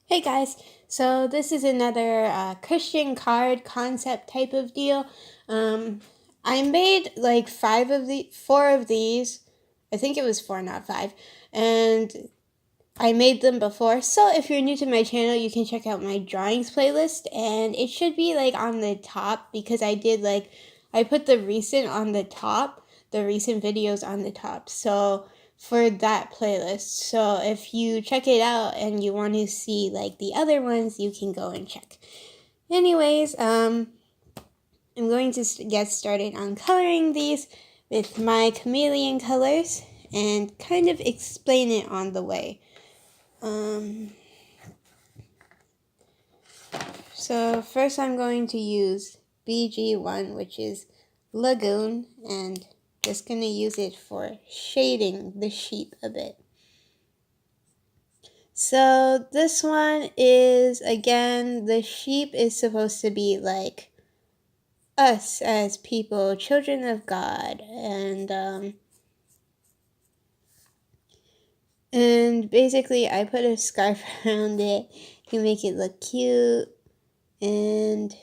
Hey guys, so this is another Christian card concept type of deal. I made like four of these. I think it was four, not five, and I made them before. So if you're new to my channel, you can check out my drawings playlist, and it should be like on the top because I put the recent on the top, the recent videos on the top. So for that playlist. So if you check it out and you want to see like the other ones, you can go and check. Anyways, I'm going to get started on coloring these with my chameleon colors and kind of explain it on the way. So first I'm going to use BG1, which is Lagoon, and just going to use it for shading the sheep a bit. So this one is, again, the sheep is supposed to be like us as people, children of God, and basically I put a scarf around it to make it look cute. And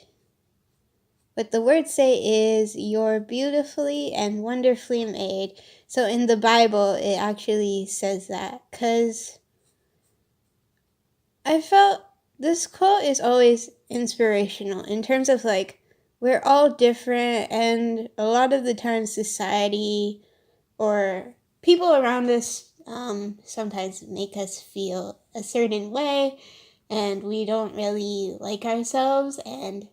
what the words say is, "You're beautifully and wonderfully made." So in the Bible, it actually says that, because I felt this quote is always inspirational in terms of like, we're all different, and a lot of the time society or people around us sometimes make us feel a certain way, and we don't really like ourselves. And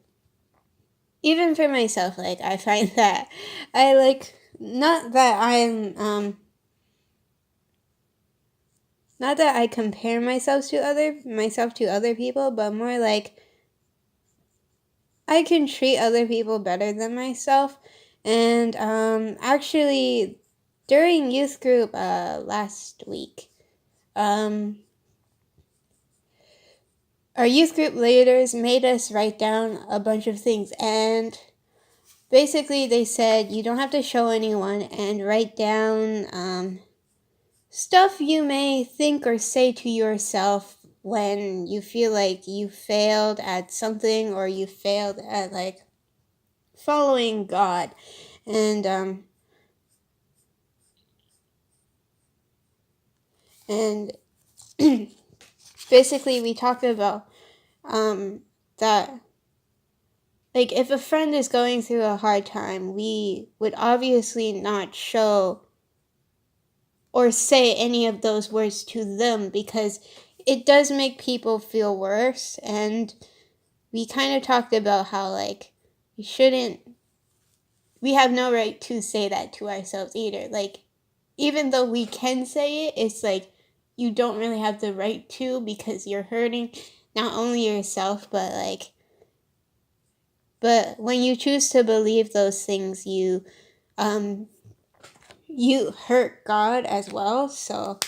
even for myself, like, I find that I like, not that I compare myself to other people, but more like I can treat other people better than myself. And actually, during youth group last week, our youth group leaders made us write down a bunch of things, and basically they said you don't have to show anyone, and write down stuff you may think or say to yourself when you feel like you failed at something, or you failed at like following God. And basically we talked about that, like, if a friend is going through a hard time, we would obviously not show or say any of those words to them, because it does make people feel worse. And we kind of talked about how, like, we have no right to say that to ourselves either. Like, even though we can say it, it's like you don't really have the right to, because you're hurting not only yourself, but when you choose to believe those things, you hurt God as well. So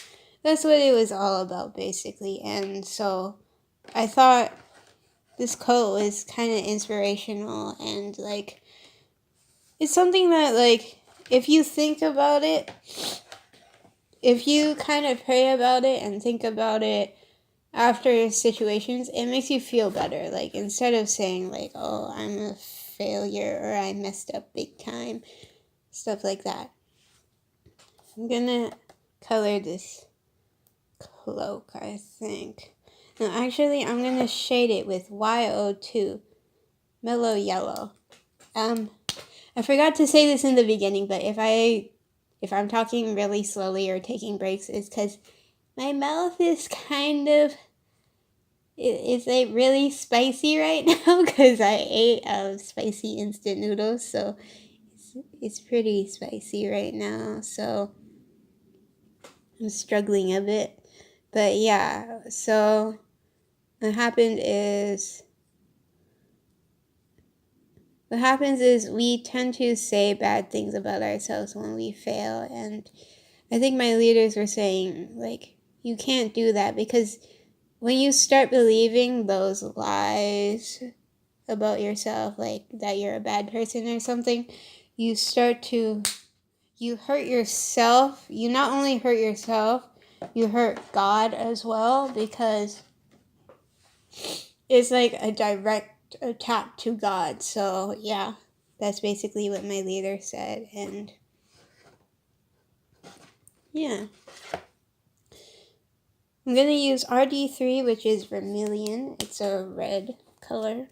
that's what it was all about, basically. And so I thought this quote was kind of inspirational, and like, it's something that, like, if you think about it, if you kind of pray about it and think about it after situations, it makes you feel better. Like, instead of saying like, "Oh, I'm a failure," or "I messed up big time," stuff like that. I'm gonna color this cloak, I think. No, actually, I'm gonna shade it with YO2, mellow yellow. I forgot to say this in the beginning, but if I'm talking really slowly or taking breaks, it's because my mouth is kind of, it's like really spicy right now, because I ate spicy instant noodles, so it's pretty spicy right now, so I'm struggling a bit. But yeah, so what happens is we tend to say bad things about ourselves when we fail. And I think my leaders were saying, like, you can't do that, because when you start believing those lies about yourself, like that you're a bad person or something, you hurt yourself. You not only hurt yourself, you hurt God as well, because is like a direct attack to God. So yeah, that's basically what my leader said. And yeah, I'm going to use RD3, which is vermilion. It's a red color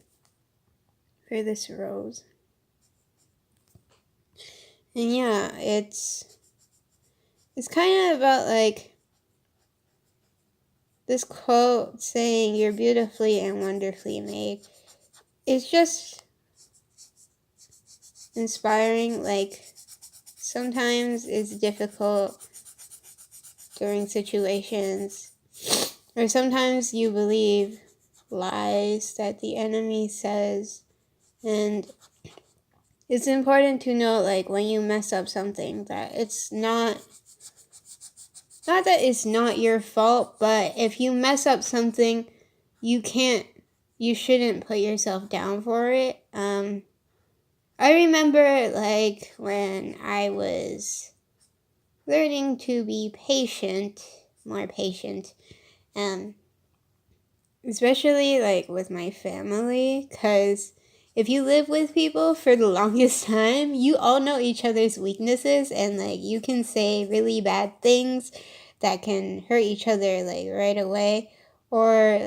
for this rose. And yeah, it's kind of about like this quote saying, "You're beautifully and wonderfully made." It's just inspiring. Like, sometimes it's difficult during situations, or sometimes you believe lies that the enemy says, and it's important to know, like, when you mess up something, that it's not that it's not your fault, but if you mess up something, you shouldn't put yourself down for it. I remember, like, when I was learning to be more patient, especially, like, with my family, because if you live with people for the longest time, you all know each other's weaknesses, and, like, you can say really bad things that can hurt each other, like, right away, or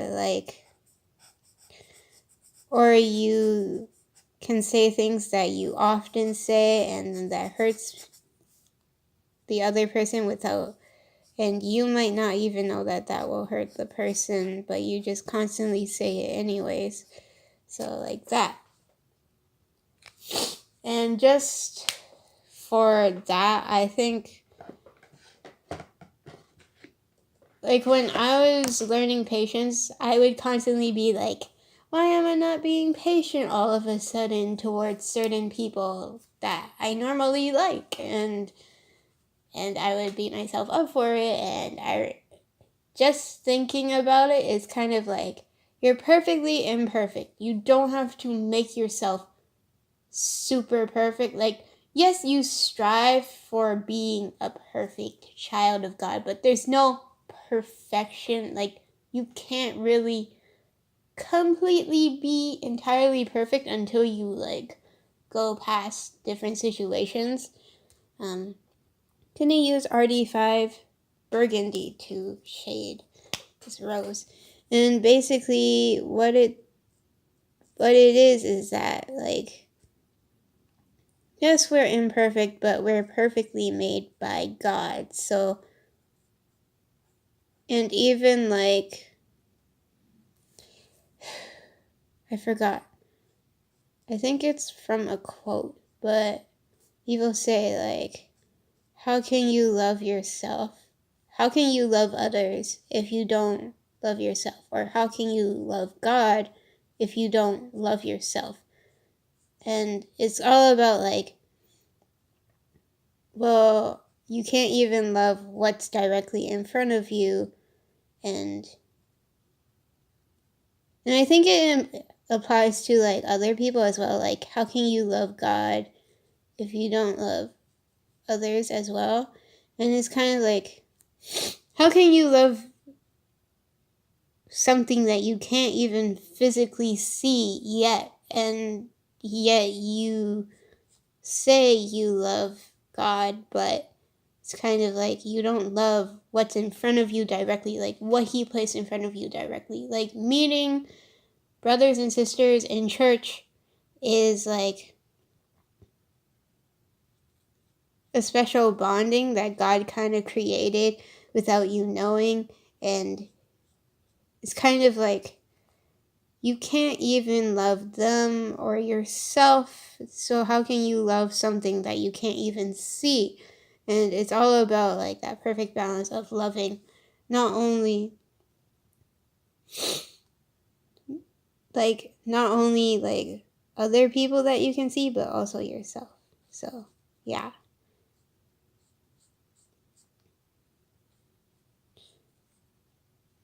you can say things that you often say, and that hurts the other person and you might not even know that will hurt the person, but you just constantly say it anyways. So, like that. And just for that, I think, like, when I was learning patience, I would constantly be like, why am I not being patient all of a sudden towards certain people that I normally like? And I would beat myself up for it, and just thinking about it is kind of like, you're perfectly imperfect. You don't have to make yourself super perfect. Like, yes, you strive for being a perfect child of God, but there's no perfection. Like, you can't really completely be entirely perfect until you, like, go past different situations. Gonna use RD5 Burgundy to shade this rose. And basically what it is that, like, yes, we're imperfect, but we're perfectly made by God. So, and even, like, I forgot. I think it's from a quote, but he will say, like, how can you love yourself? How can you love others if you don't love yourself? Or how can you love God if you don't love yourself? And it's all about, like, well, you can't even love what's directly in front of you. And I think it applies to, like, other people as well. Like, how can you love God if you don't love others as well? And it's kind of like, how can you love something that you can't even physically see yet, and yet you say you love God, but it's kind of like you don't love what's in front of you directly, like what he placed in front of you directly. Like, meeting brothers and sisters in church is like a special bonding that God kind of created without you knowing, and it's kind of like you can't even love them or yourself, so how can you love something that you can't even see? And it's all about, like, that perfect balance of loving not only like other people that you can see, but also yourself. So yeah.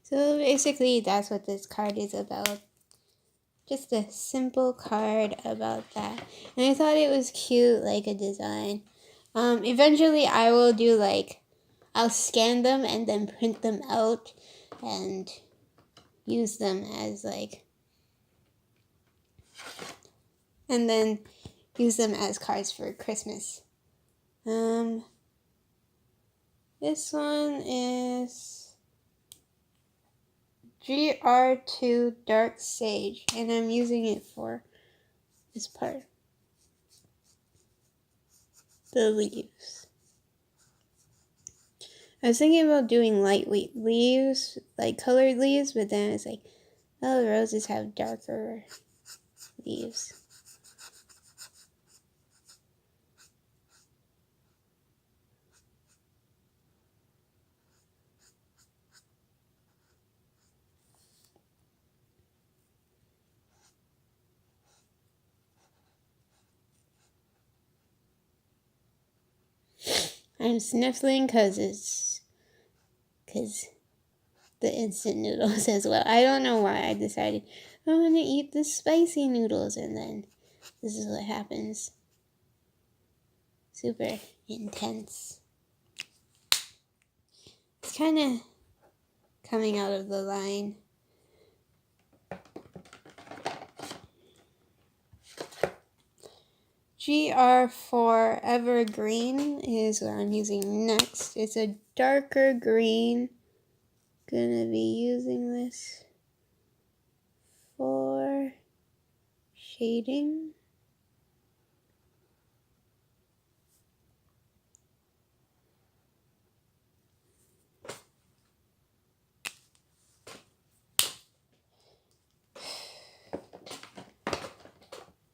So basically that's what this card is about. Just a simple card about that. And I thought it was cute, like a design. Eventually I will do, like, I'll scan them and then print them out and use them as like, and then use them as cards for Christmas. This one is GR2 Dark Sage, and I'm using it for this part, the leaves. I was thinking about doing lightweight leaves, like colored leaves, but then it's like, oh, roses have darker leaves. I'm sniffling because the instant noodles as well. I don't know why I decided I want to eat the spicy noodles, and then this is what happens. Super intense. It's kind of coming out of the line. GR4 Evergreen is what I'm using next. It's a darker green. Gonna be using this for shading.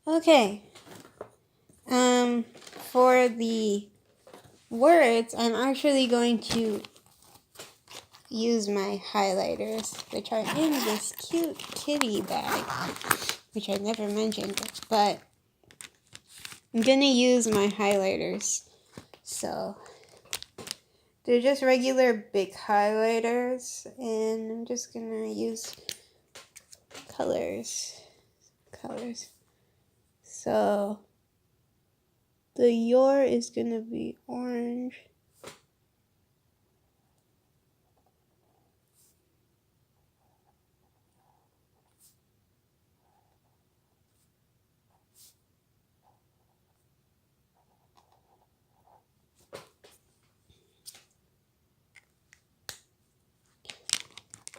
Okay. For the words, I'm actually going to use my highlighters, which are in this cute kitty bag, which I never mentioned, but I'm gonna use my highlighters. So they're just regular big highlighters, and I'm just gonna use colors. So the your is gonna be orange.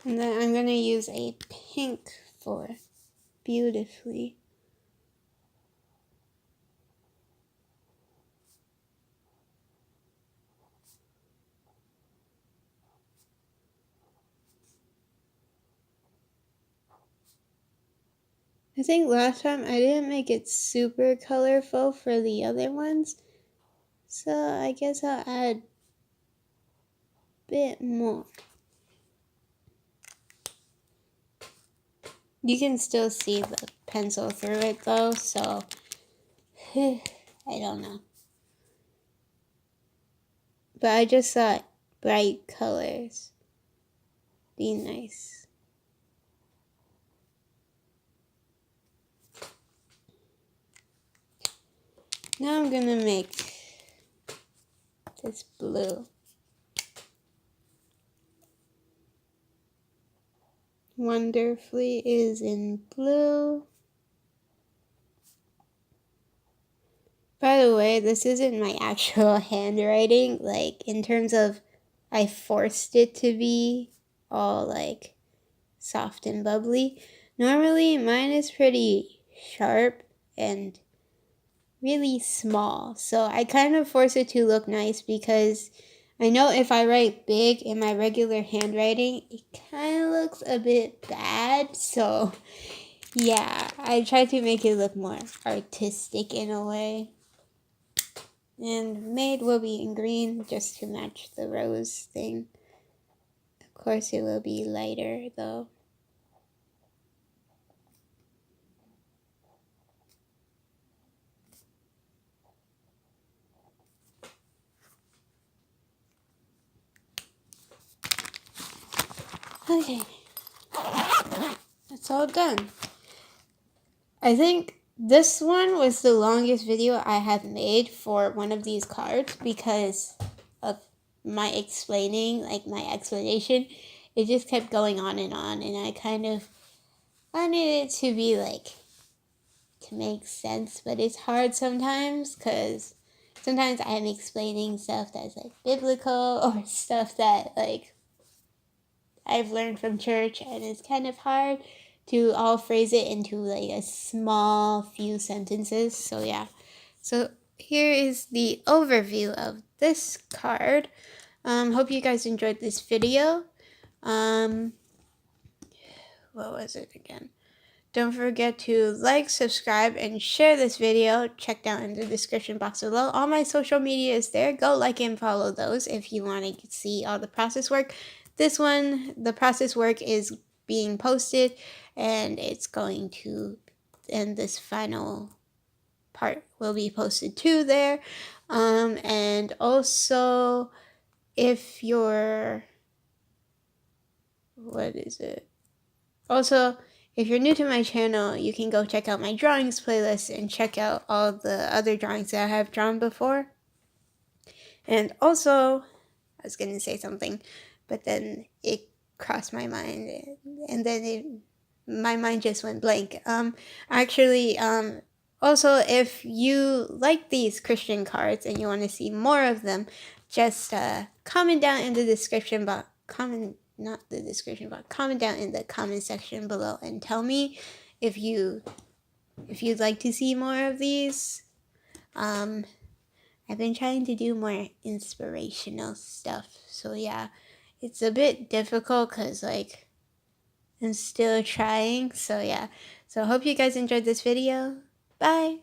And then I'm gonna use a pink for beautifully. I think last time I didn't make it super colorful for the other ones, so I guess I'll add a bit more. You can still see the pencil through it though, so I don't know. But I just thought bright colors be nice. Now I'm gonna make this blue. Wonderfully is in blue. By the way, this isn't my actual handwriting, like in terms of I forced it to be all like soft and bubbly. Normally mine is pretty sharp and really small, so I kind of force it to look nice because I know if I write big in my regular handwriting, it kind of looks a bit bad, so yeah, I try to make it look more artistic in a way. And Maid will be in green just to match the rose thing. Of course it will be lighter though. Okay, that's all done. I think this one was the longest video I have made for one of these cards because of my explaining, like my explanation. it just kept going on, and I kind of wanted it to be like, to make sense, but it's hard sometimes because sometimes I'm explaining stuff that's like biblical or stuff that like I've learned from church, and it's kind of hard to all phrase it into like a small few sentences. So yeah, so here is the overview of this card. Hope you guys enjoyed this video. What was it again? Don't forget to like, subscribe, and share this video. Check down in the description box below. All my social media is there. Go like and follow those if you want to see all the process work. This one, the process work is being posted, and it's going to, and this final part will be posted too there. And also, if you're, what is it? Also, if you're new to my channel, you can go check out my drawings playlist and check out all the other drawings that I have drawn before. And also, I was going to say something, but then it crossed my mind, and then my mind just went blank. Also, if you like these Christian cards and you want to see more of them, just comment down in the description box. Comment down in the comment section below and tell me if you'd like to see more of these. I've been trying to do more inspirational stuff, so yeah, it's a bit difficult because like I'm still trying. So yeah, so I hope you guys enjoyed this video. Bye.